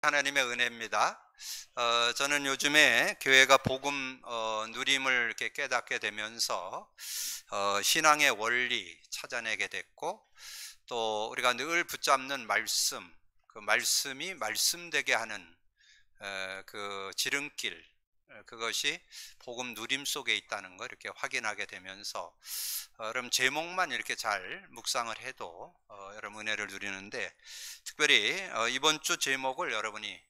하나님의 은혜입니다. 저는 요즘에 교회가 복음 누림을 이렇게 깨닫게 되면서 신앙의 원리 찾아내게 됐고, 또 우리가 늘 붙잡는 말씀, 그 말씀이 말씀되게 하는 그 지름길, 그것이 복음 누림 속에 있다는 걸 이렇게 확인하게 되면서 여러분 제목만 이렇게 잘 묵상을 해도 여러분 은혜를 누리는데, 특별히 이번 주 제목을 여러분이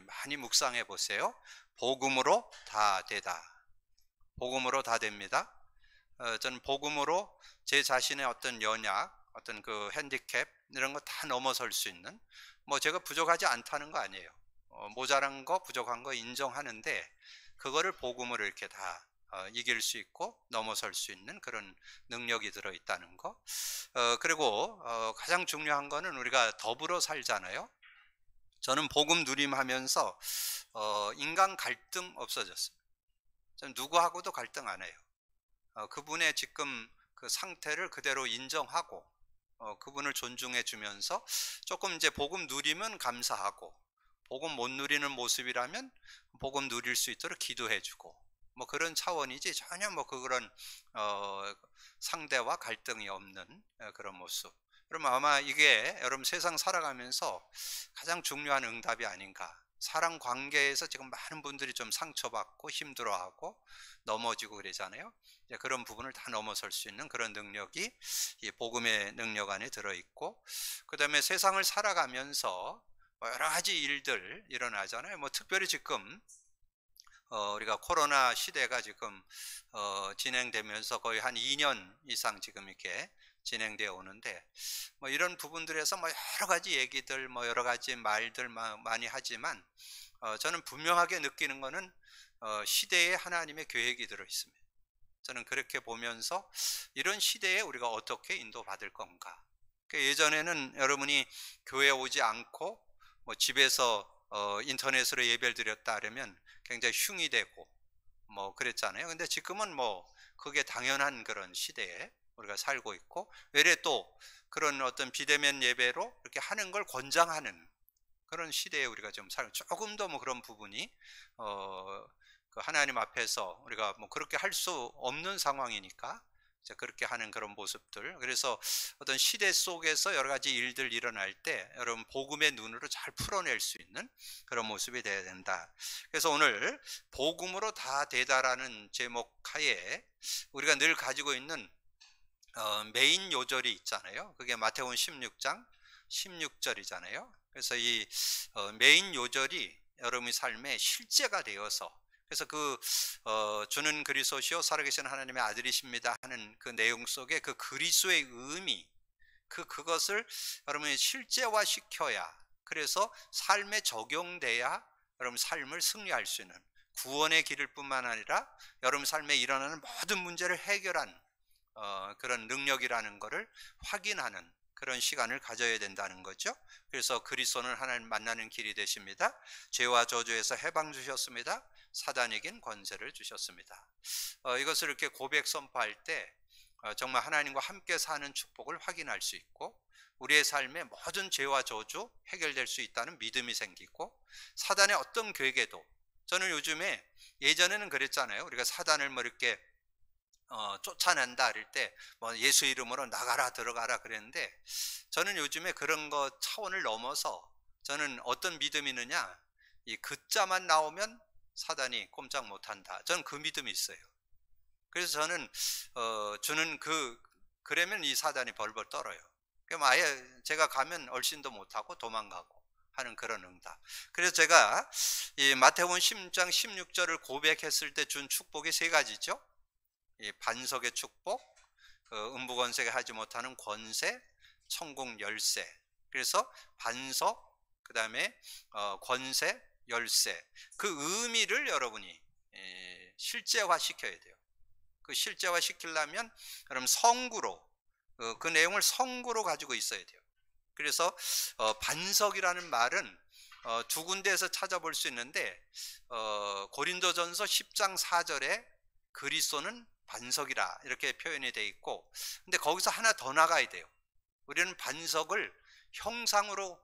많이 묵상해 보세요. 복음으로 다 되다. 복음으로 다 됩니다. 저는 복음으로 제 자신의 어떤 연약, 어떤 그 핸디캡 이런 거 다 넘어설 수 있는, 뭐 제가 부족하지 않다는 거 아니에요. 모자란 거 부족한 거 인정하는데, 그거를 복음으로 이렇게 다 이길 수 있고 넘어설 수 있는 그런 능력이 들어있다는 거. 그리고 가장 중요한 거는 우리가 더불어 살잖아요. 저는 복음 누림하면서 인간 갈등 없어졌어요. 저는 누구하고도 갈등 안 해요. 그분의 지금 그 상태를 그대로 인정하고 그분을 존중해 주면서, 조금 이제 복음 누리면 감사하고, 복음 못 누리는 모습이라면 복음 누릴 수 있도록 기도해 주고, 뭐 그런 차원이지 전혀 뭐 그런 상대와 갈등이 없는 그런 모습. 그러면 아마 이게 여러분 세상 살아가면서 가장 중요한 응답이 아닌가. 사랑 관계에서 지금 많은 분들이 좀 상처받고 힘들어하고 넘어지고 그러잖아요. 그런 부분을 다 넘어설 수 있는 그런 능력이 이 복음의 능력 안에 들어있고, 그 다음에 세상을 살아가면서 여러 가지 일들 일어나잖아요. 뭐 특별히 지금 우리가 코로나 시대가 지금 진행되면서 거의 한 2년 이상 지금 이렇게 진행되어 오는데, 뭐 이런 부분들에서 뭐 여러 가지 얘기들, 뭐 여러 가지 말들 많이 하지만, 저는 분명하게 느끼는 거는 시대에 하나님의 계획이 들어 있습니다. 저는 그렇게 보면서 이런 시대에 우리가 어떻게 인도받을 건가. 예전에는 여러분이 교회 오지 않고 뭐 집에서 인터넷으로 예배를 드렸다 그러면 굉장히 흉이 되고 뭐 그랬잖아요. 근데 지금은 뭐 그게 당연한 그런 시대에 우리가 살고 있고, 외래 또 그런 어떤 비대면 예배로 이렇게 하는 걸 권장하는 그런 시대에 우리가 좀 조금 더 뭐 그런 부분이 그 하나님 앞에서 우리가 뭐 그렇게 할 수 없는 상황이니까 이제 그렇게 하는 그런 모습들. 그래서 어떤 시대 속에서 여러 가지 일들 일어날 때 여러분 복음의 눈으로 잘 풀어낼 수 있는 그런 모습이 되어야 된다. 그래서 오늘 복음으로 다 되다라는 제목 하에 우리가 늘 가지고 있는 메인 요절이 있잖아요. 그게 마태복음 16장 16절이잖아요. 그래서 이 메인 요절이 여러분의 삶에 실제가 되어서, 그래서 그 주는 그리스도시요 살아계신 하나님의 아들이십니다 하는 그 내용 속에 그 그리스도의 의미, 그것을 여러분이 실제화 시켜야, 그래서 삶에 적용돼야 여러분 삶을 승리할 수 있는 구원의 길일 뿐만 아니라 여러분 삶에 일어나는 모든 문제를 해결한 그런 능력이라는 것을 확인하는 그런 시간을 가져야 된다는 거죠. 그래서 그리스도는 하나님 만나는 길이 되십니다. 죄와 저주에서 해방 주셨습니다. 사단에겐 권세를 주셨습니다. 이것을 이렇게 고백 선포할 때 정말 하나님과 함께 사는 축복을 확인할 수 있고, 우리의 삶의 모든 죄와 저주 해결될 수 있다는 믿음이 생기고, 사단의 어떤 계획에도, 저는 요즘에, 예전에는 그랬잖아요. 우리가 사단을 뭐 이렇게 쫓아낸다 할 때 뭐 예수 이름으로 나가라 들어가라 그랬는데, 저는 요즘에 그런 거 차원을 넘어서 저는 어떤 믿음이 있느냐, 이 글자만 나오면 사단이 꼼짝 못한다. 저는 그 믿음이 있어요. 그래서 저는 주는 그러면 이 사단이 벌벌 떨어요. 그럼 아예 제가 가면 얼씬도 못하고 도망가고 하는 그런 응답. 그래서 제가 이 마태복음 10장 16절을 고백했을 때 준 축복이 세 가지죠. 이 반석의 축복, 음부권세가 하지 못하는 권세, 천국 열쇠. 그래서 반석, 그 다음에 권세, 열쇠. 그 의미를 여러분이 실제화 시켜야 돼요. 그 실제화 시키려면 여러분 성구로, 그 내용을 성구로 가지고 있어야 돼요. 그래서 반석이라는 말은 두 군데에서 찾아볼 수 있는데, 고린도전서 10장 4절에 그리스도는 반석이라 이렇게 표현이 되어 있고, 근데 거기서 하나 더 나가야 돼요. 우리는 반석을 형상으로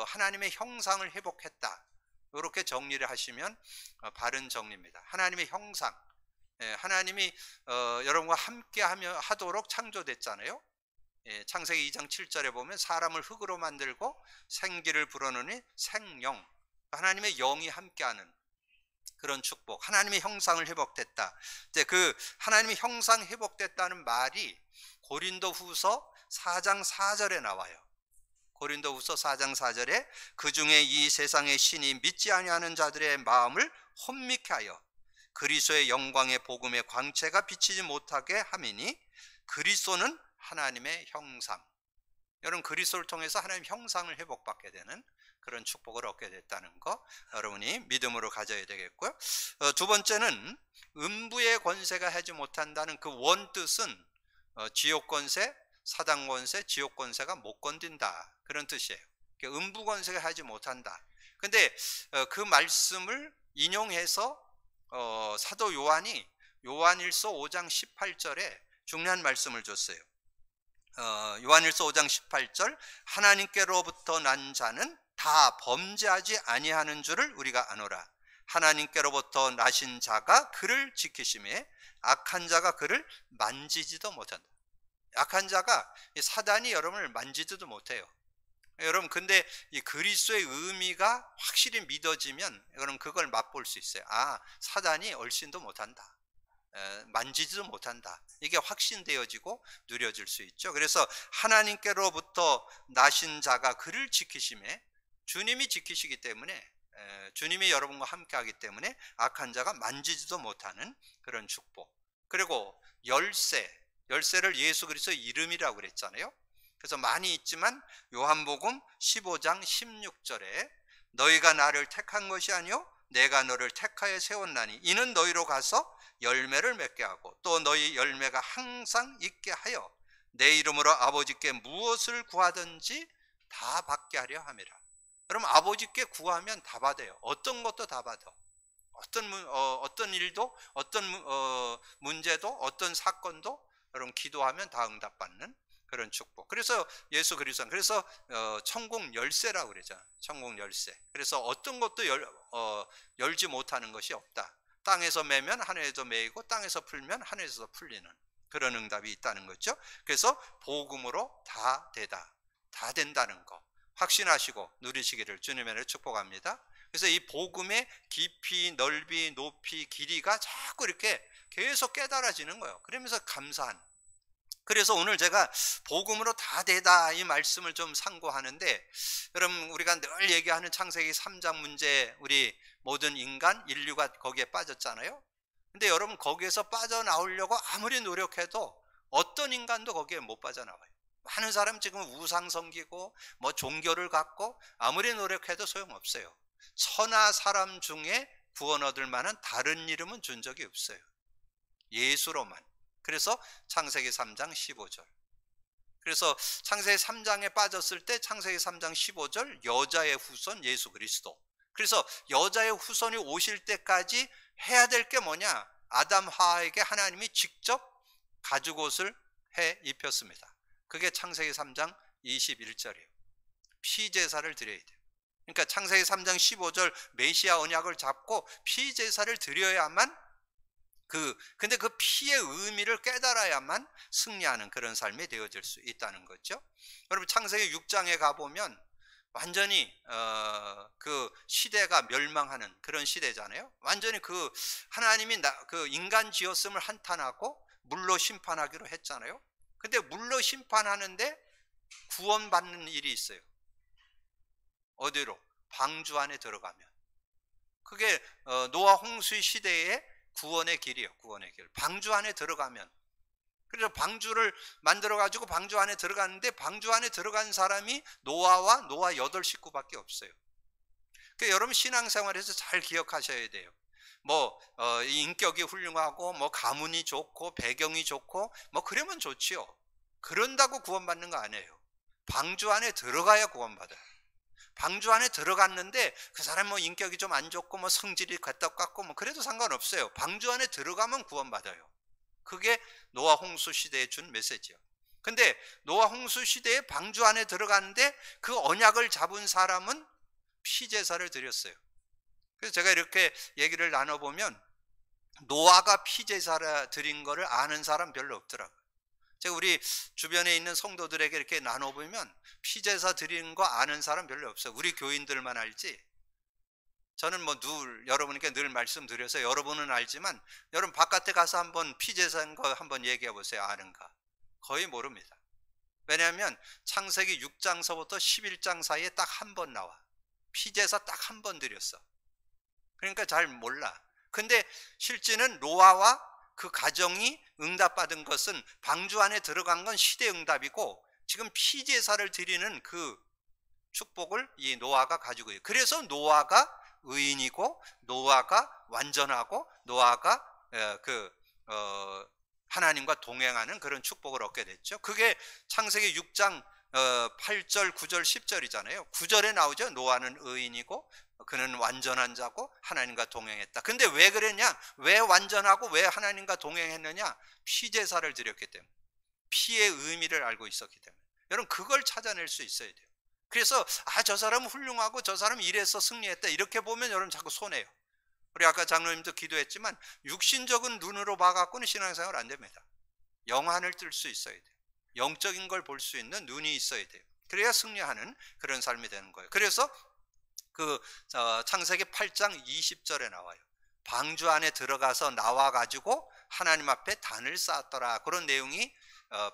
하나님의 형상을 회복했다. 이렇게 정리를 하시면 바른 정리입니다. 하나님의 형상, 하나님이 여러분과 함께 하도록 창조됐잖아요. 창세기 2장 7절에 보면 사람을 흙으로 만들고 생기를 불어넣으니 생영, 하나님의 영이 함께하는 그런 축복, 하나님의 형상을 회복됐다. 이제 그 하나님의 형상 회복됐다는 말이 고린도후서 4장 4절에 나와요. 고린도후서 4장 4절에 그 중에 이 세상의 신이 믿지 아니하는 자들의 마음을 혼미케 하여 그리스도의 영광의 복음의 광채가 비치지 못하게 함이니, 그리스도는 하나님의 형상. 여러분, 그리스도를 통해서 하나님의 형상을 회복받게 되는 그런 축복을 얻게 됐다는 거 여러분이 믿음으로 가져야 되겠고요. 두 번째는 음부의 권세가 하지 못한다는 그 원뜻은 지옥 권세, 사단 권세, 지옥 권세가 못 건든다, 그런 뜻이에요. 음부 권세가 하지 못한다. 근데 그 말씀을 인용해서 사도 요한이 요한일서 5장 18절에 중요한 말씀을 줬어요. 요한일서 5장 18절, 하나님께로부터 난 자는 다 범죄하지 아니하는 줄을 우리가 아노라. 하나님께로부터 나신 자가 그를 지키심에 악한 자가 그를 만지지도 못한다. 악한 자가, 사단이 여러분을 만지지도 못해요. 여러분, 근데 이 그리스도의 의미가 확실히 믿어지면 여러분 그걸 맛볼 수 있어요. 아, 사단이 얼씬도 못한다, 만지지도 못한다, 이게 확신되어지고 누려질 수 있죠. 그래서 하나님께로부터 나신 자가 그를 지키심에, 주님이 지키시기 때문에, 주님이 여러분과 함께 하기 때문에 악한 자가 만지지도 못하는 그런 축복. 그리고 열쇠를 예수 그리스도의 이름이라고 그랬잖아요. 그래서 많이 있지만 요한복음 15장 16절에 너희가 나를 택한 것이 아니요 내가 너를 택하여 세웠나니 이는 너희로 가서 열매를 맺게 하고 또 너희 열매가 항상 있게 하여 내 이름으로 아버지께 무엇을 구하든지 다 받게 하려 함이라. 그럼 아버지께 구하면 다 받아요. 어떤 것도 다 받아. 어떤 일도, 어떤 문제도, 어떤 사건도 여러분 기도하면 다 응답받는 그런 축복. 그래서 예수 그리스도, 그래서 천국 열쇠라고 그러죠. 천국 열쇠. 그래서 어떤 것도 열지 못하는 것이 없다. 땅에서 매면 하늘에서 매이고 땅에서 풀면 하늘에서 풀리는 그런 응답이 있다는 거죠. 그래서 복음으로 다 된다는 거 확신하시고 누리시기를 주님의 은혜로 축복합니다. 그래서 이 복음의 깊이, 넓이, 높이, 길이가 자꾸 이렇게 계속 깨달아지는 거예요. 그러면서 감사한. 그래서 오늘 제가 복음으로 다 되다 이 말씀을 좀 상고하는데, 여러분 우리가 늘 얘기하는 창세기 3장 문제, 우리 모든 인간, 인류가 거기에 빠졌잖아요. 근데 여러분 거기에서 빠져나오려고 아무리 노력해도 어떤 인간도 거기에 못 빠져나와요. 많은 사람 지금 우상 섬기고 뭐 종교를 갖고 아무리 노력해도 소용없어요. 천하 사람 중에 구원 얻을 만한 다른 이름은 준 적이 없어요. 예수로만. 그래서 창세기 3장 15절. 그래서 창세기 3장에 빠졌을 때 창세기 3장 15절 여자의 후손 예수 그리스도. 그래서 여자의 후손이 오실 때까지 해야 될 게 뭐냐? 아담 하와에게 하나님이 직접 가죽옷을 해 입혔습니다. 그게 창세기 3장 21절이에요. 피제사를 드려야 돼요. 그러니까 창세기 3장 15절 메시아 언약을 잡고 피제사를 드려야만 근데 그 피의 의미를 깨달아야만 승리하는 그런 삶이 되어질 수 있다는 거죠. 여러분 창세기 6장에 가보면 완전히 그 시대가 멸망하는 그런 시대잖아요. 완전히 하나님이 그 인간 지었음을 한탄하고 물로 심판하기로 했잖아요. 근데 물로 심판하는데 구원받는 일이 있어요. 어디로? 방주 안에 들어가면. 그게 노아 홍수의 시대에 구원의 길이에요. 구원의 길. 방주 안에 들어가면. 그래서 방주를 만들어 가지고 방주 안에 들어갔는데 방주 안에 들어간 사람이 노아와 노아 8식구밖에 없어요. 그러니까 여러분 신앙생활에서 잘 기억하셔야 돼요. 인격이 훌륭하고 가문이 좋고 배경이 좋고 그러면 좋지요. 그런다고 구원받는 거 아니에요. 방주 안에 들어가야 구원받아요. 방주 안에 들어갔는데 그 사람 인격이 좀 안 좋고 성질이 같고 그래도 상관없어요. 방주 안에 들어가면 구원받아요. 그게 노아 홍수 시대에 준 메시지예요. 근데 노아 홍수 시대에 방주 안에 들어갔는데 그 언약을 잡은 사람은 피제사를 드렸어요. 그래서 제가 이렇게 얘기를 나눠보면 노아가 피제사를 드린 거를 아는 사람 별로 없더라고요. 제가 우리 주변에 있는 성도들에게 이렇게 나눠보면 피제사 드리는 거 아는 사람 별로 없어요. 우리 교인들만 알지. 저는 뭐 여러분께 늘 말씀드려서 여러분은 알지만 여러분 바깥에 가서 한번 피제사인 거 한번 얘기해 보세요. 아는가? 거의 모릅니다. 왜냐하면 창세기 6장서부터 11장 사이에 딱 한 번 나와. 피제사 딱 한 번 드렸어. 그러니까 잘 몰라. 근데 실제는 노아와 그 가정이 응답받은 것은 방주 안에 들어간 건 시대 응답이고 지금 피제사를 드리는 그 축복을 이 노아가 가지고 있어요. 그래서 노아가 의인이고 노아가 완전하고 노아가 하나님과 동행하는 그런 축복을 얻게 됐죠. 그게 창세기 6장 8절, 9절, 10절이잖아요. 9절에 나오죠. 노아는 의인이고 그는 완전한 자고 하나님과 동행했다. 근데 왜 그랬냐? 왜 완전하고 왜 하나님과 동행했느냐? 피제사를 드렸기 때문에. 피의 의미를 알고 있었기 때문에. 여러분 그걸 찾아낼 수 있어야 돼요. 그래서 저 사람은 훌륭하고 저 사람은 이래서 승리했다 이렇게 보면 여러분 자꾸 손해요. 우리 아까 장로님도 기도했지만 육신적인 눈으로 봐갖고는 신앙생활 안 됩니다. 영안을 뜰 수 있어야 돼요. 영적인 걸 볼 수 있는 눈이 있어야 돼요. 그래야 승리하는 그런 삶이 되는 거예요. 그래서 창세기 8장 20절에 나와요. 방주 안에 들어가서 나와가지고 하나님 앞에 단을 쌓았더라. 그런 내용이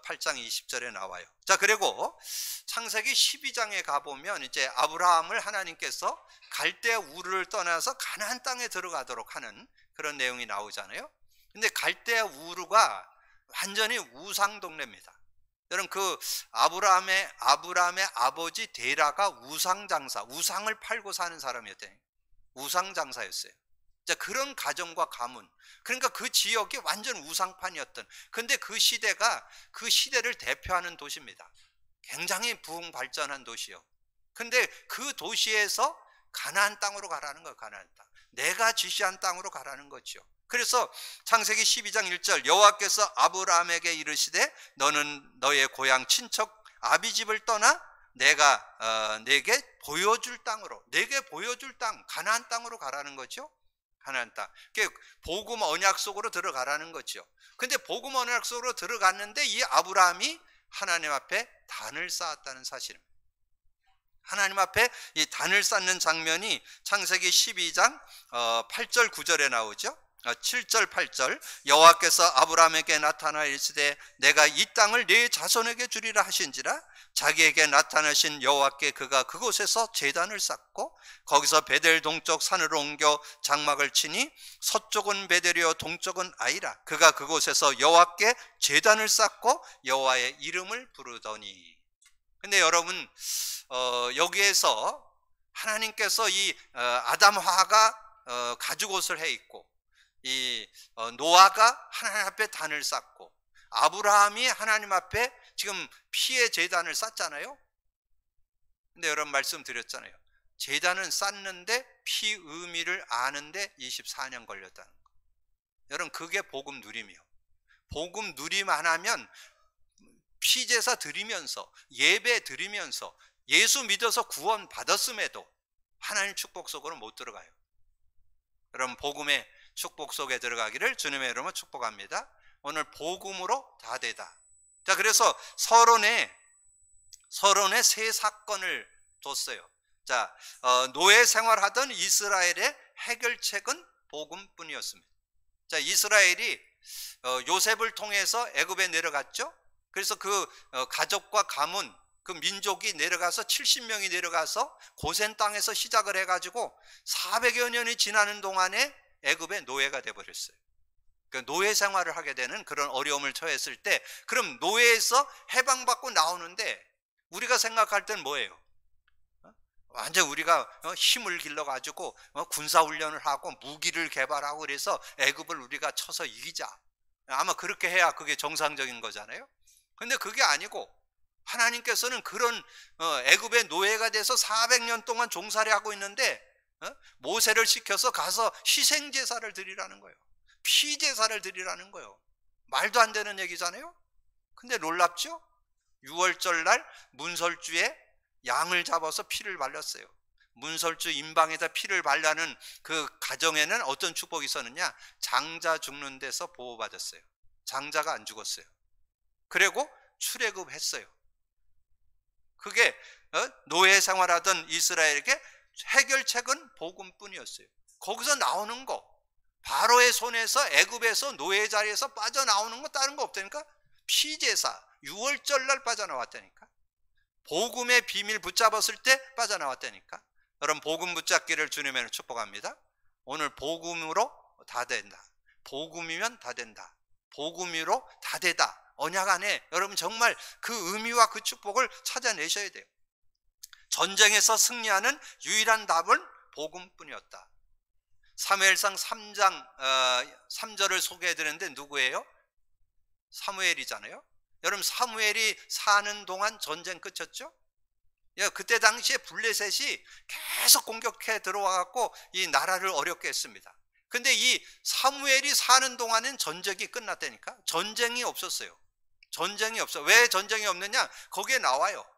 8장 20절에 나와요. 자, 그리고 창세기 12장에 가보면 이제 아브라함을 하나님께서 갈대아 우르를 떠나서 가나안 땅에 들어가도록 하는 그런 내용이 나오잖아요. 근데 갈대아 우르가 완전히 우상 동네입니다. 여러분 그 아브라함의 아버지 데라가 우상장사, 우상을 팔고 사는 사람이었대요. 우상장사였어요. 자, 그런 가정과 가문, 그러니까 그 지역이 완전 우상판이었던, 근데 그 시대가 그 시대를 대표하는 도시입니다. 굉장히 부흥 발전한 도시요. 근데 그 도시에서 가나안 땅으로 가라는 거예요. 가나안 땅, 내가 지시한 땅으로 가라는 거죠. 그래서 창세기 12장 1절 여호와께서 아브라함에게 이르시되 너는 너의 고향 친척 아비집을 떠나 내가 내게 보여줄 땅으로, 내게 보여줄 땅, 가나안 땅으로 가라는 거죠. 가나안 땅. 복음 언약 속으로 들어가라는 거죠. 근데 복음 언약 속으로 들어갔는데 이 아브라함이 하나님 앞에 단을 쌓았다는 사실입니다. 하나님 앞에 이 단을 쌓는 장면이 창세기 12장 8절 9절에 나오죠. 7절 8절 여호와께서 아브라함에게 나타나 이르시되 내가 이 땅을 네 자손에게 주리라 하신지라. 자기에게 나타나신 여호와께 그가 그곳에서 제단을 쌓고 거기서 베델 동쪽 산으로 옮겨 장막을 치니 서쪽은 베델이요 동쪽은 아이라. 그가 그곳에서 여호와께 제단을 쌓고 여호와의 이름을 부르더니. 근데 여러분 여기에서 하나님께서 이 아담화가 가죽옷을 해 입고 이 노아가 하나님 앞에 단을 쌓고 아브라함이 하나님 앞에 지금 피의 제단을 쌓잖아요. 근데 여러분 말씀드렸잖아요. 제단은 쌓는데 피 의미를 아는데 24년 걸렸다는 거. 여러분 그게 복음 누림이요. 복음 누림 안 하면 피제사 드리면서 예배 드리면서 예수 믿어서 구원 받았음에도 하나님 축복 속으로 못 들어가요. 여러분 복음의 축복 속에 들어가기를 주님의 이름으로 축복합니다. 오늘 복음으로 다 되다. 자, 그래서 서론에 세 사건을 뒀어요. 자, 노예 생활하던 이스라엘의 해결책은 복음뿐이었습니다. 자, 이스라엘이 요셉을 통해서 애굽에 내려갔죠. 그래서 그 가족과 가문, 그 민족이 내려가서 70명이 내려가서 고센 땅에서 시작을 해가지고 400여 년이 지나는 동안에 애굽의 노예가 돼버렸어요. 그 노예 생활을 하게 되는 그런 어려움을 처했을 때, 그럼 노예에서 해방받고 나오는데 우리가 생각할 땐 뭐예요? 완전 우리가 힘을 길러가지고 군사훈련을 하고 무기를 개발하고 그래서 애굽을 우리가 쳐서 이기자. 아마 그렇게 해야 그게 정상적인 거잖아요. 근데 그게 아니고 하나님께서는 그런 애굽의 노예가 돼서 400년 동안 종살이 하고 있는데 모세를 시켜서 가서 희생제사를 드리라는 거예요. 피제사를 드리라는 거예요. 말도 안 되는 얘기잖아요. 근데 놀랍죠? 유월절 날 문설주에 양을 잡아서 피를 발랐어요. 문설주 임방에다 피를 발라는 그 가정에는 어떤 축복이 있었느냐? 장자 죽는 데서 보호받았어요. 장자가 안 죽었어요. 그리고 출애굽했어요. 그게 노예 생활하던 이스라엘에게 해결책은 복음뿐이었어요. 거기서 나오는 거, 바로의 손에서 애굽에서 노예 자리에서 빠져나오는 거 다른 거 없다니까? 피제사, 유월절 날 빠져나왔다니까? 복음의 비밀 붙잡았을 때 빠져나왔다니까? 여러분, 복음 붙잡기를 주님의 축복합니다. 오늘 복음으로 다 된다. 복음이면 다 된다. 복음으로 다 되다. 언약 안에 여러분 정말 그 의미와 그 축복을 찾아내셔야 돼요. 전쟁에서 승리하는 유일한 답은 복음뿐이었다. 사무엘상 3장 3절을 소개해 드렸는데 누구예요? 사무엘이잖아요. 여러분, 사무엘이 사는 동안 전쟁 끝쳤죠? 그때 당시에 블레셋이 계속 공격해 들어와 갖고 이 나라를 어렵게 했습니다. 근데 이 사무엘이 사는 동안은 전쟁이 끝났다니까? 전쟁이 없었어요. 전쟁이 없어. 왜 전쟁이 없느냐? 거기에 나와요.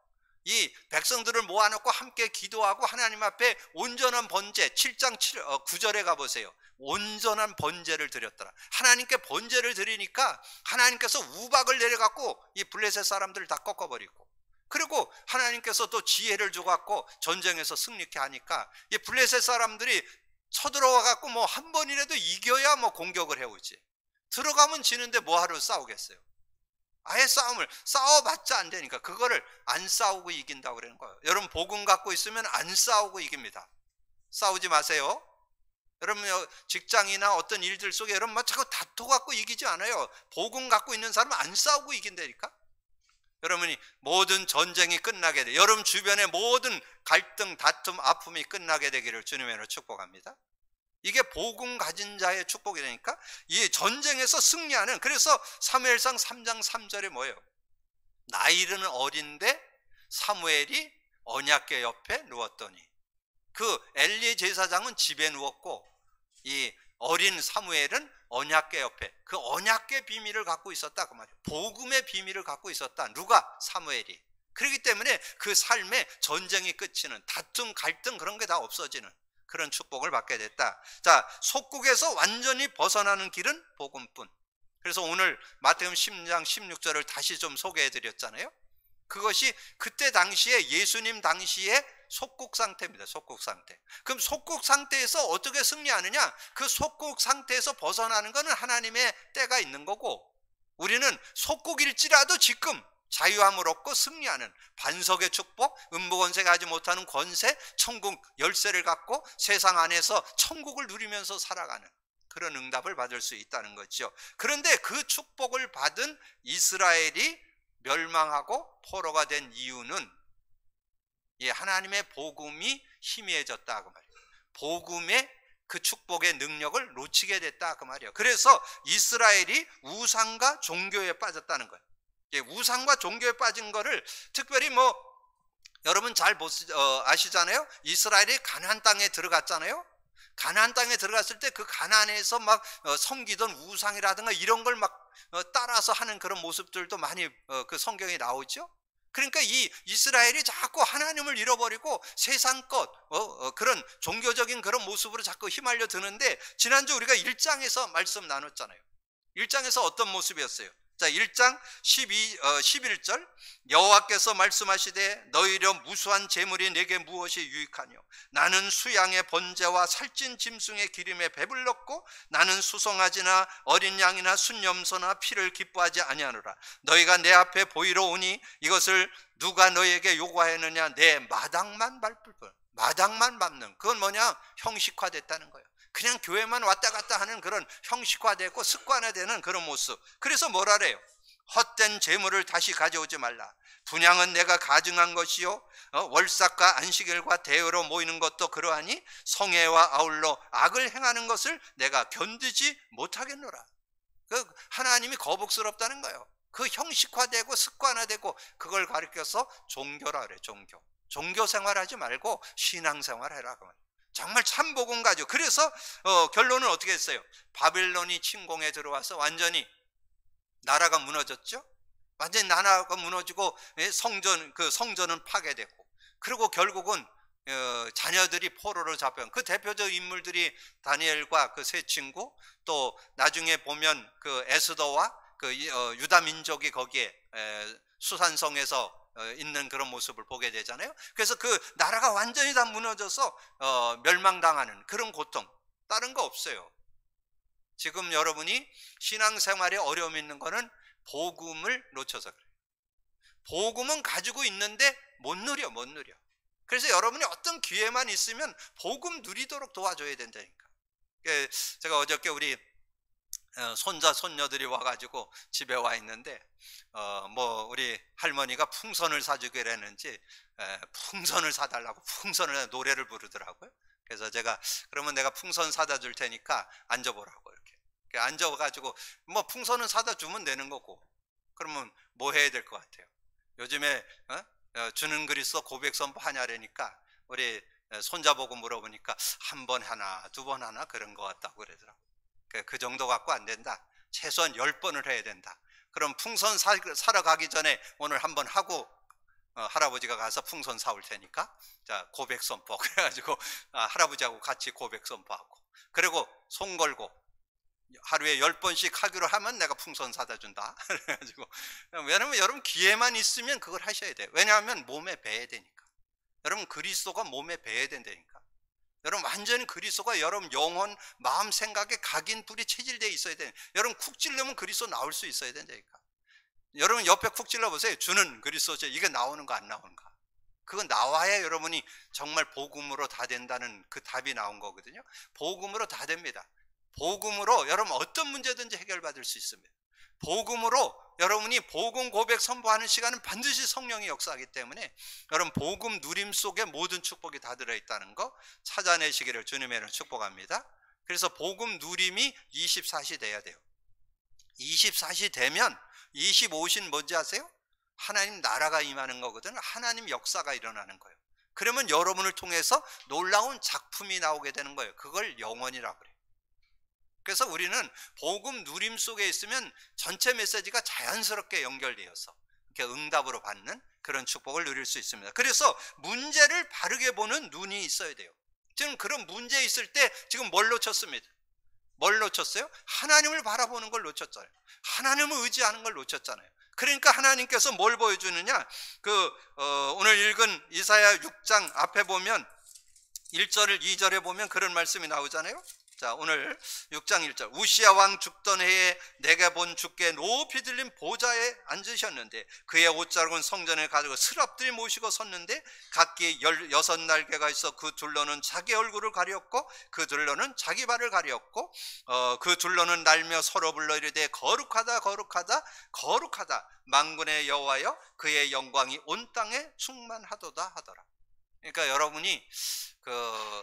이 백성들을 모아놓고 함께 기도하고 하나님 앞에 온전한 번제, 7장 9절에 가보세요. 온전한 번제를 드렸더라. 하나님께 번제를 드리니까 하나님께서 우박을 내려갖고 이 블레셋 사람들을 다 꺾어버리고, 그리고 하나님께서 또 지혜를 줘갖고 전쟁에서 승리케 하니까 이 블레셋 사람들이 쳐들어와갖고 뭐 한 번이라도 이겨야 뭐 공격을 해오지. 들어가면 지는데 뭐하러 싸우겠어요? 아예 싸워봤자 안 되니까 그거를 안 싸우고 이긴다고 그러는 거예요. 여러분, 복음 갖고 있으면 안 싸우고 이깁니다. 싸우지 마세요. 여러분, 직장이나 어떤 일들 속에 여러분 막 자꾸 다투 갖고 이기지 않아요. 복음 갖고 있는 사람은 안 싸우고 이긴다니까. 여러분이 모든 전쟁이 끝나게 돼, 여러분 주변의 모든 갈등, 다툼, 아픔이 끝나게 되기를 주님의 이름으로 축복합니다. 이게 복음 가진 자의 축복이 되니까 이 전쟁에서 승리하는, 그래서 사무엘상 3장 3절에 뭐예요? 나이는 어린데 사무엘이 언약궤 옆에 누웠더니, 그 엘리 제사장은 집에 누웠고 이 어린 사무엘은 언약궤 옆에, 그 언약궤 비밀을 갖고 있었다 그 말이에요. 복음의 비밀을 갖고 있었다. 누가? 사무엘이. 그렇기 때문에 그 삶에 전쟁이 끝이는, 다툼, 갈등 그런 게 다 없어지는 그런 축복을 받게 됐다. 자, 속국에서 완전히 벗어나는 길은 복음뿐. 그래서 오늘 마태복음 10장 16절을 다시 좀 소개해 드렸잖아요. 그것이 그때 당시에 예수님 당시에 속국 상태입니다. 속국 상태. 그럼 속국 상태에서 어떻게 승리하느냐? 그 속국 상태에서 벗어나는 것은 하나님의 때가 있는 거고, 우리는 속국일지라도 지금 자유함을 얻고 승리하는 반석의 축복, 음부권세가 하지 못하는 권세, 천국 열쇠를 갖고 세상 안에서 천국을 누리면서 살아가는 그런 응답을 받을 수 있다는 거죠. 그런데 그 축복을 받은 이스라엘이 멸망하고 포로가 된 이유는 하나님의 복음이 희미해졌다 그 말이에요. 복음의 그 축복의 능력을 놓치게 됐다 그 말이에요. 그래서 이스라엘이 우상과 종교에 빠졌다는 거예요. 우상과 종교에 빠진 거를 특별히 뭐 여러분 잘 아시잖아요. 이스라엘이 가나안 땅에 들어갔잖아요. 가나안 땅에 들어갔을 때 그 가나안에서 막 섬기던 우상이라든가 이런 걸 막 따라서 하는 그런 모습들도 많이 그 성경에 나오죠. 그러니까 이 이스라엘이 자꾸 하나님을 잃어버리고 세상 것 그런 종교적인 그런 모습으로 자꾸 휘말려 드는데, 지난주 우리가 1장에서 말씀 나눴잖아요. 1장에서 어떤 모습이었어요? 자, 1장 11절 여호와께서 말씀하시되 너희려 무수한 재물이 내게 무엇이 유익하뇨? 나는 수양의 번제와 살찐 짐승의 기름에 배불렀고 나는 수송아지나 어린 양이나 순염소나 피를 기뻐하지 아니하노라. 너희가 내 앞에 보이러 오니 이것을 누가 너희에게 요구하였느냐? 내 마당만 밟을 뿐. 마당만 밟는, 그건 뭐냐? 형식화됐다는 거예요. 그냥 교회만 왔다 갔다 하는 그런 형식화되고 습관화되는 그런 모습. 그래서 뭐라 그래요? 헛된 재물을 다시 가져오지 말라. 분향은 내가 가증한 것이요 월삭과 안식일과 대여로 모이는 것도 그러하니 성회와 아울러 악을 행하는 것을 내가 견디지 못하겠노라. 그 하나님이 거북스럽다는 거예요. 그 형식화되고 습관화되고 그걸 가리켜서 종교라 그래. 종교 생활하지 말고 신앙생활 해라 그 말이에요. 정말 참 복음 가지고. 그래서 결론은 어떻게 했어요? 바벨론이 침공에 들어와서 완전히 나라가 무너졌죠. 완전히 나라가 무너지고 성전은 파괴되고, 그리고 결국은 자녀들이 포로로 잡혀간 그 대표적 인물들이 다니엘과 그 세 친구, 또 나중에 보면 그 에스더와 그 유다 민족이 거기에 수산성에서 있는 그런 모습을 보게 되잖아요. 그래서 그 나라가 완전히 다 무너져서 멸망당하는 그런 고통, 다른 거 없어요. 지금 여러분이 신앙생활에 어려움이 있는 거는 복음을 놓쳐서 그래요. 복음은 가지고 있는데 못 누려. 그래서 여러분이 어떤 기회만 있으면 복음 누리도록 도와줘야 된다니까. 제가 어저께 우리 손자 손녀들이 와가지고 집에 와 있는데 뭐 우리 할머니가 풍선을 사주기로 했는지 풍선을 사달라고 풍선을 노래를 부르더라고요. 그래서 제가 그러면 내가 풍선 사다 줄 테니까 앉아보라고 이렇게 앉아가지고 뭐 풍선은 사다 주면 되는 거고, 그러면 뭐 해야 될 것 같아요? 요즘에 주는 그리스도 고백 선포하냐라니까 우리 손자 보고 물어보니까 한 번 하나 두 번 하나 그런 것 같다고 그러더라고요. 그 정도 갖고 안 된다. 최소한 10번을 해야 된다. 그럼 풍선 사러 가기 전에 오늘 한번 하고 할아버지가 가서 풍선 사올 테니까 자 고백 선포 그래가지고 할아버지하고 같이 고백 선포하고, 그리고 손 걸고 하루에 10번씩 하기로 하면 내가 풍선 사다 준다. 그래가지고 왜냐면 여러분 기회만 있으면 그걸 하셔야 돼요. 왜냐하면 몸에 배야 되니까. 여러분 그리스도가 몸에 배야 된다니까. 여러분 완전히 그리스도가 여러분 영혼, 마음, 생각에 각인불이 체질되어 있어야 돼요. 여러분 쿡 찔르면 그리스도 나올 수 있어야 된다니까. 여러분 옆에 쿡 찔러 보세요. 주는 그리스도죠. 이게 나오는가 안 나오는가? 그거 나와야 여러분이 정말 복음으로 다 된다는 그 답이 나온 거거든요. 복음으로 다 됩니다. 복음으로 여러분 어떤 문제든지 해결받을 수 있습니다. 복음으로 여러분이 복음 고백 선포하는 시간은 반드시 성령이 역사하기 때문에 여러분 복음 누림 속에 모든 축복이 다 들어있다는 거 찾아내시기를 주님의 이름으로 축복합니다. 그래서 복음 누림이 24시 돼야 돼요. 24시 되면 25신 뭔지 아세요? 하나님 나라가 임하는 거거든. 하나님 역사가 일어나는 거예요. 그러면 여러분을 통해서 놀라운 작품이 나오게 되는 거예요. 그걸 영원이라고 그래요. 그래서 우리는 복음 누림 속에 있으면 전체 메시지가 자연스럽게 연결되어서 이렇게 응답으로 받는 그런 축복을 누릴 수 있습니다. 그래서 문제를 바르게 보는 눈이 있어야 돼요. 지금 그런 문제 있을 때 지금 뭘 놓쳤습니다. 뭘 놓쳤어요? 하나님을 바라보는 걸 놓쳤잖아요. 하나님을 의지하는 걸 놓쳤잖아요. 그러니까 하나님께서 뭘 보여주느냐, 오늘 읽은 이사야 6장 앞에 보면 1절을 2절에 보면 그런 말씀이 나오잖아요. 자, 오늘 6장 1절. 우시야 왕 죽던 해에 내가 본 주께 높이 들린 보좌에 앉으셨는데 그의 옷자락은 성전에 가지고 스랍들이 모시고 섰는데 각기 16날개가 있어 그 둘러는 자기 얼굴을 가렸고 그 둘러는 자기 발을 가렸고 그 둘러는 날며 서로 불러 이르되 거룩하다 거룩하다 거룩하다 만군의 여호와여 그의 영광이 온 땅에 충만하도다 하더라. 그러니까 여러분이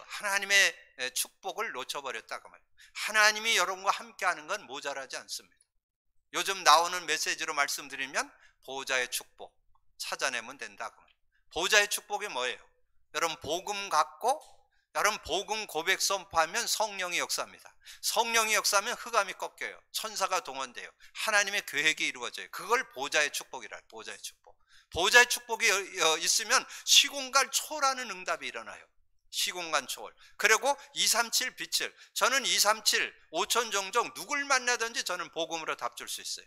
하나님의 축복을 놓쳐버렸다 그 말이에요. 하나님이 여러분과 함께하는 건 모자라지 않습니다. 요즘 나오는 메시지로 말씀드리면 보호자의 축복 찾아내면 된다 그 말이에요. 보호자의 축복이 뭐예요? 여러분 복음 갖고 여러분 복음 고백 선포하면 성령이 역사합니다. 성령이 역사하면 흑암이 꺾여요. 천사가 동원돼요. 하나님의 계획이 이루어져요. 그걸 보호자의 축복이라. 보호자의 축복. 보호자의 축복이 있으면 시공간 초월하는 응답이 일어나요. 시공간 초월. 그리고 237 빛을, 저는 237 5천종족 누굴 만나든지 저는 복음으로 답 줄 수 있어요.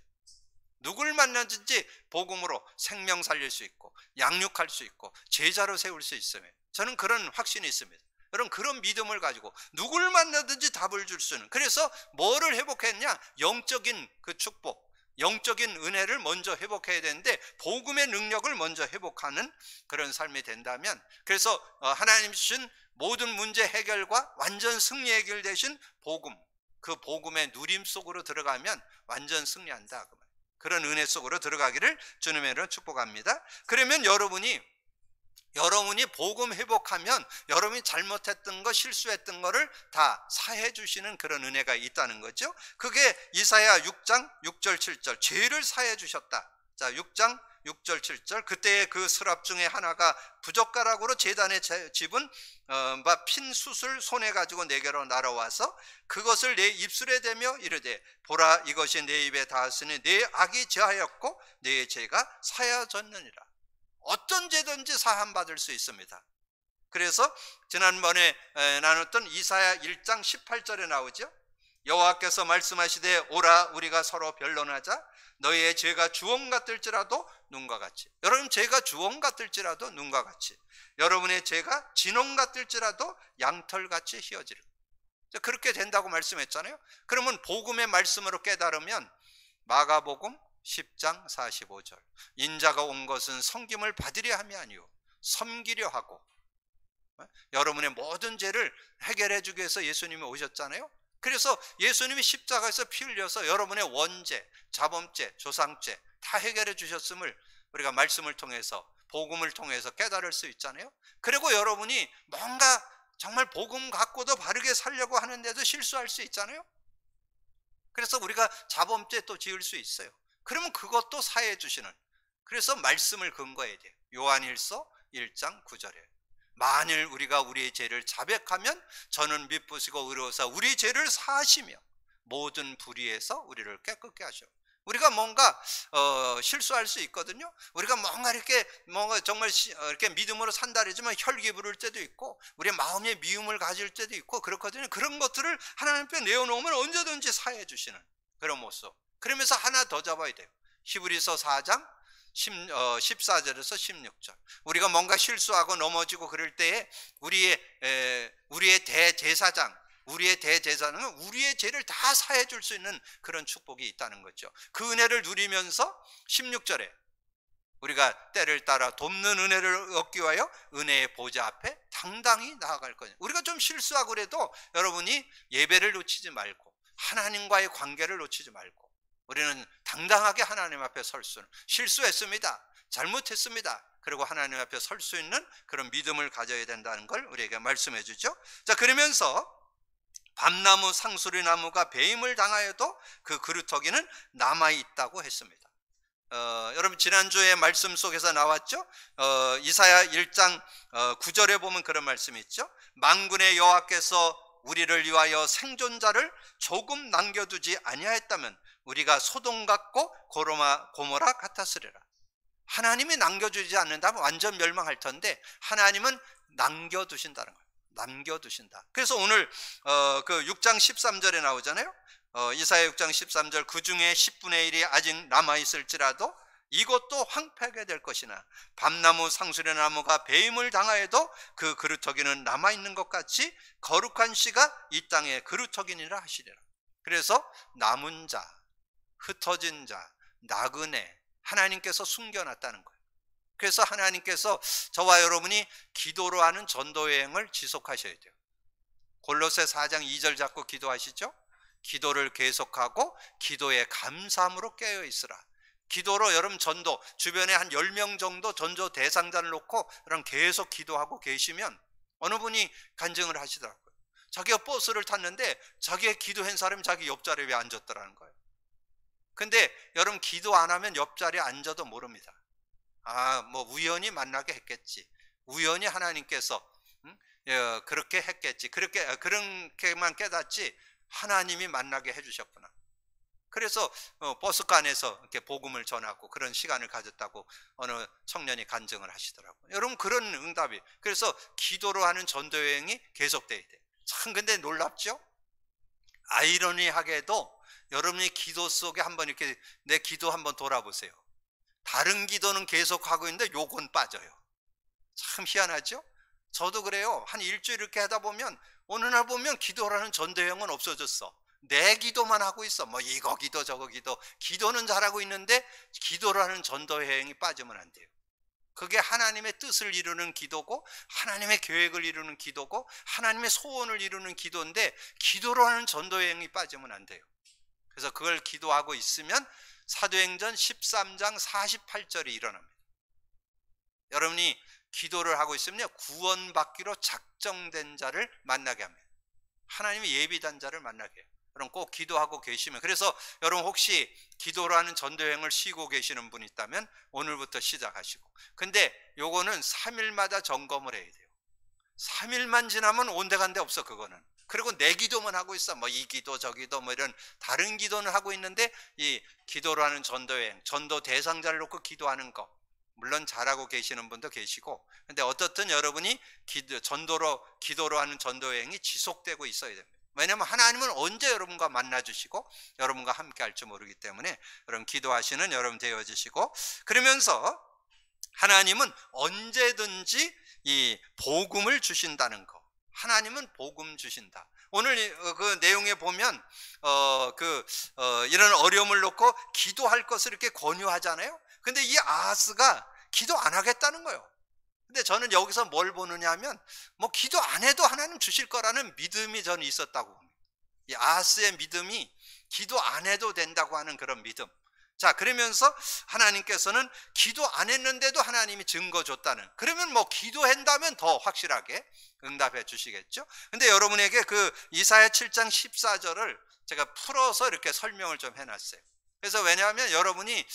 누굴 만나든지 복음으로 생명 살릴 수 있고 양육할 수 있고 제자로 세울 수 있으며 저는 그런 확신이 있습니다. 여러분 그런 믿음을 가지고 누굴 만나든지 답을 줄 수 있는, 그래서 뭐를 회복했냐? 영적인 그 축복, 영적인 은혜를 먼저 회복해야 되는데 복음의 능력을 먼저 회복하는 그런 삶이 된다면, 그래서 하나님 주신 모든 문제 해결과 완전 승리 해결 대신 복음, 그 복음의 누림 속으로 들어가면 완전 승리한다. 그런 은혜 속으로 들어가기를 주님의 이름으로 축복합니다. 그러면 여러분이 복음 회복하면 여러분이 잘못했던 거, 실수했던 거를 다 사해 주시는 그런 은혜가 있다는 거죠. 그게 이사야 6장 6절 7절 죄를 사해 주셨다. 자, 6장 6절 7절 그때의 그 스랍 중에 하나가 부젓가락으로 제단에 집은 핀 숯을 손에 가지고 내게로 날아와서 그것을 내 입술에 대며 이르되 보라 이것이 내 입에 닿았으니 내 악이 제하였고 내 죄가 사하졌느니라. 어떤 죄든지 사함 받을 수 있습니다. 그래서 지난번에 나눴던 이사야 1장 18절에 나오죠. 여호와께서 말씀하시되 오라 우리가 서로 변론하자. 너희의 죄가 주홍 같을지라도 눈과 같이. 여러분 죄가 주홍 같을지라도 눈과 같이. 여러분의 죄가 진홍 같을지라도 양털같이 희어지리라. 그렇게 된다고 말씀했잖아요. 그러면 복음의 말씀으로 깨달으면 마가복음 10장 45절 인자가 온 것은 섬김을 받으려 함이 아니요 섬기려 하고, 여러분의 모든 죄를 해결해 주기 위해서 예수님이 오셨잖아요. 그래서 예수님이 십자가에서 피 흘려서 여러분의 원죄, 자범죄, 조상죄 다 해결해 주셨음을 우리가 말씀을 통해서 복음을 통해서 깨달을 수 있잖아요. 그리고 여러분이 뭔가 정말 복음 갖고도 바르게 살려고 하는데도 실수할 수 있잖아요. 그래서 우리가 자범죄 또 지을 수 있어요. 그러면 그것도 사해 주시는, 그래서 말씀을 근거해야 돼요. 요한일서 1장 9절에 만일 우리가 우리의 죄를 자백하면 저는 미쁘시고 의로우사 우리 죄를 사하시며 모든 불의에서 우리를 깨끗게 하셔. 우리가 뭔가 실수할 수 있거든요. 우리가 뭔가 정말 이렇게 믿음으로 산다 그러지만 혈기 부를 때도 있고 우리의 마음에 미움을 가질 때도 있고 그렇거든요. 그런 것들을 하나님 앞에 내어놓으면 언제든지 사해 주시는 그런 모습. 그러면서 하나 더 잡아야 돼요. 히브리서 4장 14절에서 16절 우리가 뭔가 실수하고 넘어지고 그럴 때에 우리의 대제사장, 우리의 대제사장은 우리의 죄를 다 사해 줄 수 있는 그런 축복이 있다는 거죠. 그 은혜를 누리면서 16절에 우리가 때를 따라 돕는 은혜를 얻기 위하여 은혜의 보좌 앞에 당당히 나아갈 거예요. 우리가 좀 실수하고 그래도 여러분이 예배를 놓치지 말고 하나님과의 관계를 놓치지 말고 우리는 당당하게 하나님 앞에 설 수는, 실수했습니다, 잘못했습니다, 그리고 하나님 앞에 설 수 있는 그런 믿음을 가져야 된다는 걸 우리에게 말씀해 주죠. 자, 그러면서 밤나무 상수리 나무가 배임을 당하여도 그 그루터기는 남아있다고 했습니다. 여러분 지난주에 말씀 속에서 나왔죠. 이사야 1장 9절에 보면 그런 말씀이 있죠. 만군의 여호와께서 우리를 위하여 생존자를 조금 남겨두지 아니하였다면 우리가 소돔 같고 고모라 같았으리라. 하나님이 남겨주지 않는다면 완전 멸망할 텐데 하나님은 남겨두신다는 거예요. 남겨두신다. 그래서 오늘 그 6장 13절에 나오잖아요. 이사야 6장 13절 그 중에 10분의 1이 아직 남아있을지라도 이것도 황폐하게 될 것이나 밤나무 상수리 나무가 배임을 당하여도 그 그루터기는 남아있는 것 같이 거룩한 씨가 이 땅에 그루터기니라 하시리라. 그래서 남은 자, 흩어진 자, 나그네 하나님께서 숨겨놨다는 거예요. 그래서 하나님께서 저와 여러분이 기도로 하는 전도여행을 지속하셔야 돼요. 골로새 4장 2절 잡고 기도하시죠. 기도를 계속하고 기도에 감사함으로 깨어 있으라. 기도로 여러분 전도, 주변에 한 10명 정도 전도 대상자를 놓고 그럼 계속 기도하고 계시면 어느 분이 간증을 하시더라고요. 자기가 버스를 탔는데 자기의 기도한 사람이 자기 옆자리에 왜 앉았더라는 거예요. 근데 여러분 기도 안 하면 옆자리에 앉아도 모릅니다. 뭐 우연히 만나게 했겠지, 우연히 하나님께서 그렇게 했겠지, 그렇게만 깨닫지 하나님이 만나게 해주셨구나. 그래서 버스가 안에서 이렇게 복음을 전하고 그런 시간을 가졌다고 어느 청년이 간증을 하시더라고요. 여러분 그런 응답이, 그래서 기도로 하는 전도여행이 계속돼야 돼. 참 근데 놀랍죠? 아이러니하게도 여러분이 기도 속에 한번 이렇게 내 기도 한번 돌아보세요. 다른 기도는 계속하고 있는데 요건 빠져요. 참 희한하죠? 저도 그래요. 한 일주일 이렇게 하다 보면 어느 날 보면 기도라는 전도여행은 없어졌어. 내 기도만 하고 있어. 뭐 이거 기도 저거 기도, 기도는 잘하고 있는데 기도라는 전도여행이 빠지면 안 돼요. 그게 하나님의 뜻을 이루는 기도고 하나님의 계획을 이루는 기도고 하나님의 소원을 이루는 기도인데 기도로 하는 전도여행이 빠지면 안 돼요. 그래서 그걸 기도하고 있으면 사도행전 13장 48절이 일어납니다. 여러분이 기도를 하고 있으면 구원받기로 작정된 자를 만나게 합니다. 하나님의 예비단 자를 만나게 해요. 여러분 꼭 기도하고 계시면, 그래서 여러분 혹시 기도라는 전도여행을 쉬고 계시는 분 있다면 오늘부터 시작하시고, 근데 요거는 3일마다 점검을 해야 돼요. 3일만 지나면 온데간데 없어 그거는. 그리고 내 기도만 하고 있어. 뭐 이 기도 저 기도 뭐 이런 다른 기도는 하고 있는데, 이 기도라는 전도여행, 전도 대상자를 놓고 기도하는 거 물론 잘하고 계시는 분도 계시고, 근데 어떻든 여러분이 기도로 하는 전도여행이 지속되고 있어야 됩니다. 왜냐하면 하나님은 언제 여러분과 만나 주시고 여러분과 함께 할지 모르기 때문에 여러분 기도하시는 여러분 되어지시고, 그러면서 하나님은 언제든지 이 복음을 주신다는 거. 하나님은 복음 주신다. 오늘 그 내용에 보면 이런 어려움을 놓고 기도할 것을 이렇게 권유하잖아요. 근데 이 아하스가 기도 안 하겠다는 거예요. 근데 저는 여기서 뭘 보느냐 하면, 뭐 기도 안 해도 하나님 주실 거라는 믿음이 저는 있었다고 봅니다. 이 아하스의 믿음이 기도 안 해도 된다고 하는 그런 믿음. 자, 그러면서 하나님께서는 기도 안 했는데도 하나님이 증거 줬다는, 그러면 뭐 기도한다면 더 확실하게 응답해 주시겠죠. 근데 여러분에게 그 이사야 7장 14절을 제가 풀어서 이렇게 설명을 좀 해놨어요. 그래서 왜냐하면 여러분이,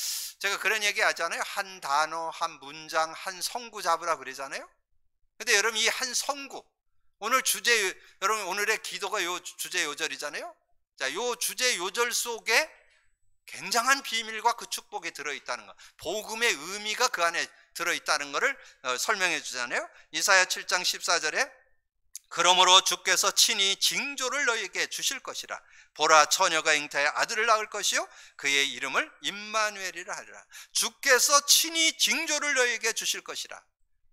제가 그런 얘기 하잖아요. 한 단어, 한 문장, 한 성구 잡으라 그러잖아요. 근데 여러분 이 한 성구, 오늘 주제, 여러분 오늘의 기도가 요 주제 요절이잖아요. 자, 요 주제 요절 속에 굉장한 비밀과 그 축복이 들어있다는 것, 복음의 의미가 그 안에 들어있다는 것을 설명해 주잖아요. 이사야 7장 14절에 그러므로 주께서 친히 징조를 너희에게 주실 것이라. 보라, 처녀가 잉태하여 아들을 낳을 것이요 그의 이름을 임마누엘이라 하리라. 주께서 친히 징조를 너희에게 주실 것이라.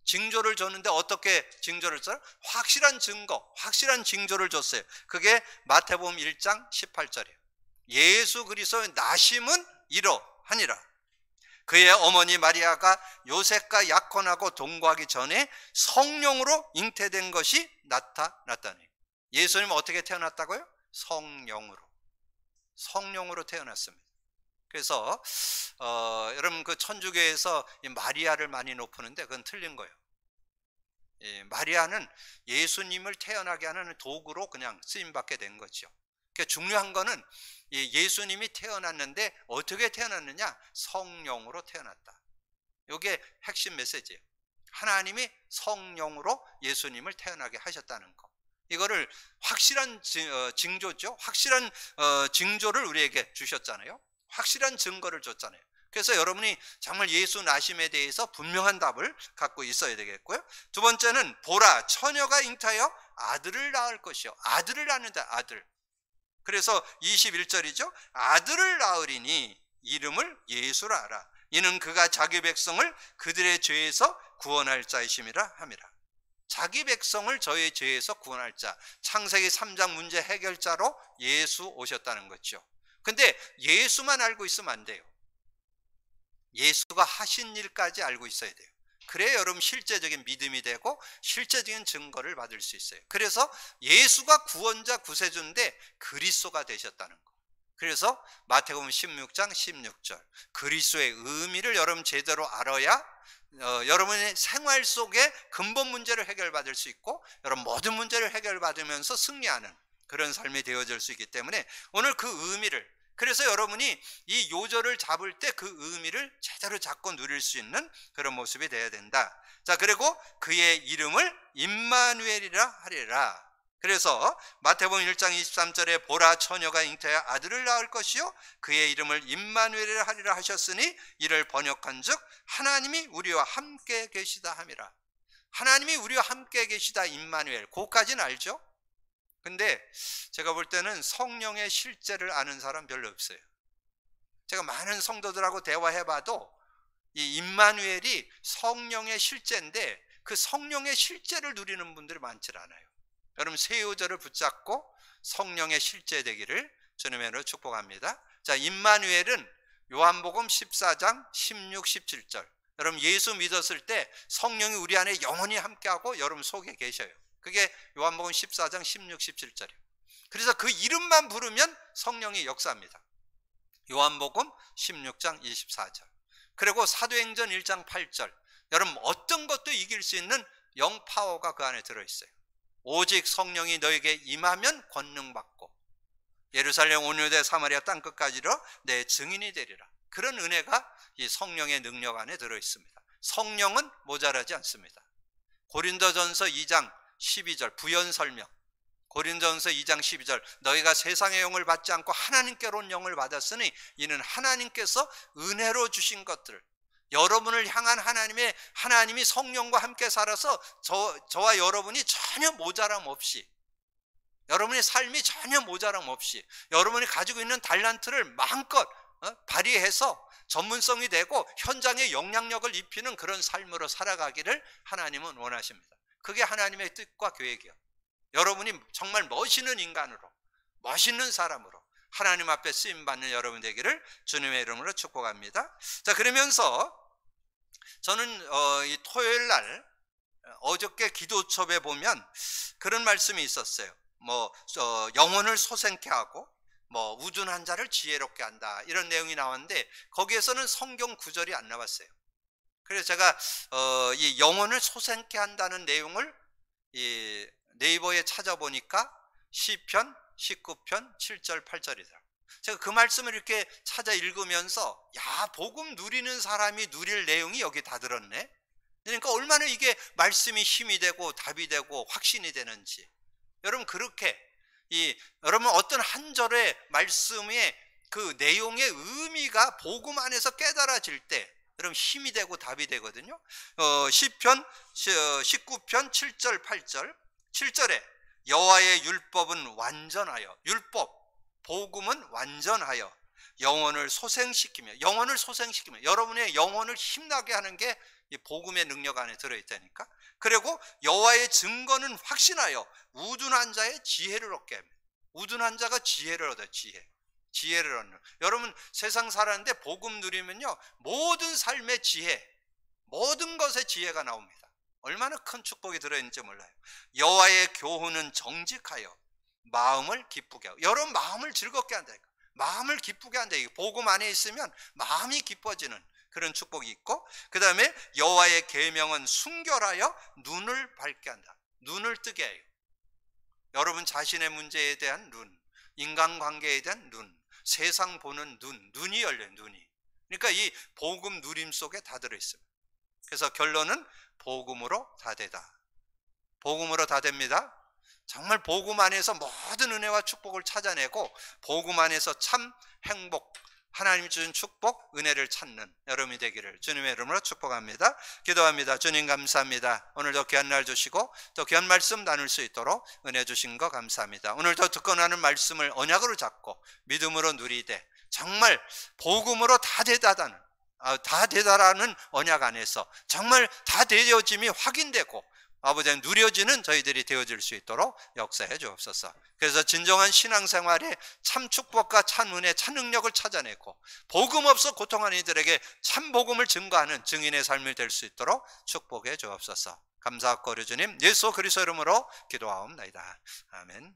징조를 줬는데 어떻게 징조를 줬어요? 확실한 증거, 확실한 징조를 줬어요. 그게 마태복음 1장 18절이에요. 예수 그리스도의 나심은 이러하니라. 그의 어머니 마리아가 요셉과 약혼하고 동거하기 전에 성령으로 잉태된 것이 나타났다니. 예수님은 어떻게 태어났다고요? 성령으로 태어났습니다. 그래서 여러분 그 천주교에서 마리아를 많이 높이는데 그건 틀린 거예요. 마리아는 예수님을 태어나게 하는 도구로 그냥 쓰임받게 된 거죠. 그러니까 중요한 거는 예수님이 태어났는데 어떻게 태어났느냐? 성령으로 태어났다. 이게 핵심 메시지예요. 하나님이 성령으로 예수님을 태어나게 하셨다는 거. 이거를 확실한 징조죠. 확실한 징조를 우리에게 주셨잖아요. 확실한 증거를 줬잖아요. 그래서 여러분이 정말 예수 나심에 대해서 분명한 답을 갖고 있어야 되겠고요. 두 번째는 보라, 처녀가 잉태하여 아들을 낳을 것이요. 아들을 낳는다. 아들. 그래서 21절이죠. 아들을 낳으리니 이름을 예수라 하라. 이는 그가 자기 백성을 그들의 죄에서 구원할 자이심이라 함이라. 자기 백성을 저의 죄에서 구원할 자. 창세기 3장 문제 해결자로 예수 오셨다는 거죠. 근데 예수만 알고 있으면 안 돼요. 예수가 하신 일까지 알고 있어야 돼요. 그래야 여러분 실제적인 믿음이 되고 실제적인 증거를 받을 수 있어요. 그래서 예수가 구원자 구세주인데 그리스도가 되셨다는 거. 그래서 마태복음 16장 16절 그리스도의 의미를 여러분 제대로 알아야 여러분의 생활 속에 근본 문제를 해결받을 수 있고 여러분 모든 문제를 해결받으면서 승리하는 그런 삶이 되어질 수 있기 때문에 오늘 그 의미를, 그래서 여러분이 이 요절을 잡을 때 그 의미를 제대로 잡고 누릴 수 있는 그런 모습이 되어야 된다. 자, 그리고 그의 이름을 임마누엘이라 하리라. 그래서 마태복음 1장 23절에 보라, 처녀가 잉태하여 아들을 낳을 것이요 그의 이름을 임마누엘이라 하리라 하셨으니 이를 번역한즉 하나님이 우리와 함께 계시다 함이라. 하나님이 우리와 함께 계시다, 임마누엘. 그것까지는 알죠? 근데 제가 볼 때는 성령의 실제를 아는 사람 별로 없어요. 제가 많은 성도들하고 대화해봐도 이 임마누엘이 성령의 실제인데 그 성령의 실제를 누리는 분들이 많지 않아요. 여러분 새 요절을 붙잡고 성령의 실제 되기를 주님의 이름으로 축복합니다. 자, 임마누엘은 요한복음 14장 16, 17절. 여러분 예수 믿었을 때 성령이 우리 안에 영원히 함께하고 여러분 속에 계셔요. 그게 요한복음 14장 16, 17절이에요. 그래서 그 이름만 부르면 성령이 역사합니다. 요한복음 16장 24절. 그리고 사도행전 1장 8절. 여러분 어떤 것도 이길 수 있는 영 파워가 그 안에 들어있어요. 오직 성령이 너에게 임하면 권능 받고. 예루살렘 온 유대 사마리아 땅끝까지로 내 증인이 되리라. 그런 은혜가 이 성령의 능력 안에 들어 있습니다. 성령은 모자라지 않습니다. 고린도전서 2장 12절 부연 설명. 고린도전서 2장 12절 너희가 세상의 영을 받지 않고 하나님께로 온 영을 받았으니 이는 하나님께서 은혜로 주신 것들, 여러분을 향한 하나님이 성령과 함께 살아서 저와 여러분이 전혀 모자람 없이, 여러분의 삶이 전혀 모자람 없이 여러분이 가지고 있는 달란트를 마음껏 발휘해서 전문성이 되고 현장에 영향력을 입히는 그런 삶으로 살아가기를 하나님은 원하십니다. 그게 하나님의 뜻과 계획이에요. 여러분이 정말 멋있는 인간으로, 멋있는 사람으로 하나님 앞에 쓰임받는 여러분 되기를 주님의 이름으로 축복합니다. 자, 그러면서 저는 이 토요일 날 어저께 기도첩에 보면 그런 말씀이 있었어요. 영혼을 소생케 하고 우둔한 자를 지혜롭게 한다, 이런 내용이 나왔는데 거기에서는 성경 구절이 안 나왔어요. 그래서 제가 이 영혼을 소생케 한다는 내용을 이 네이버에 찾아보니까 시편 19편 7절 8절이더라고요. 제가 그 말씀을 이렇게 찾아 읽으면서 복음 누리는 사람이 누릴 내용이 여기 다 들었네. 그러니까 얼마나 이게 말씀이 힘이 되고 답이 되고 확신이 되는지. 여러분, 그렇게 여러분 어떤 한 절의 말씀의 그 내용의 의미가 복음 안에서 깨달아질 때 여러분 힘이 되고 답이 되거든요. 시편 19편 7절 8절 7절에 여호와의 율법은 완전하여, 율법 복음은 완전하여 영혼을 소생시키며 여러분의 영혼을 힘나게 하는 게 이 복음의 능력 안에 들어있다니까. 그리고 여호와의 증거는 확신하여 우둔한 자의 지혜를 얻게 합니다. 우둔한 자가 지혜를 얻어요. 지혜를 얻는. 여러분 세상 살았는데 복음 누리면요 모든 삶의 지혜, 모든 것의 지혜가 나옵니다. 얼마나 큰 축복이 들어있는지 몰라요. 여호와의 교훈은 정직하여 마음을 기쁘게 하고, 여러분 마음을 즐겁게 한다니까. 마음을 기쁘게 한다. 복음 안에 있으면 마음이 기뻐지는 그런 축복이 있고, 그 다음에 여호와의 계명은 순결하여 눈을 밝게 한다. 눈을 뜨게 해요. 여러분 자신의 문제에 대한 눈, 인간관계에 대한 눈, 세상 보는 눈이 열려요. 눈이. 그러니까 이 복음 누림 속에 다 들어있습니다. 그래서 결론은 복음으로 다 되다. 복음으로 다 됩니다. 정말 복음 안에서 모든 은혜와 축복을 찾아내고 복음 안에서 참 행복, 하나님이 주신 축복, 은혜를 찾는 여러분이 되기를 주님의 이름으로 축복합니다. 기도합니다. 주님 감사합니다. 오늘도 귀한 날 주시고 또 귀한 말씀 나눌 수 있도록 은혜 주신 거 감사합니다. 오늘도 듣고 나는 말씀을 언약으로 잡고 믿음으로 누리되 정말 복음으로 다 되다라는 언약 안에서 정말 다 되어짐이 확인되고 아버지 누려지는 저희들이 되어질 수 있도록 역사해 주옵소서. 그래서 진정한 신앙생활에 참 축복과 참 은혜, 참 능력을 찾아내고 복음 없어 고통하는 이들에게 참 복음을 증거하는 증인의 삶이 될 수 있도록 축복해 주옵소서. 감사하고 우리 주님 예수 그리스도 이름으로 기도하옵나이다. 아멘.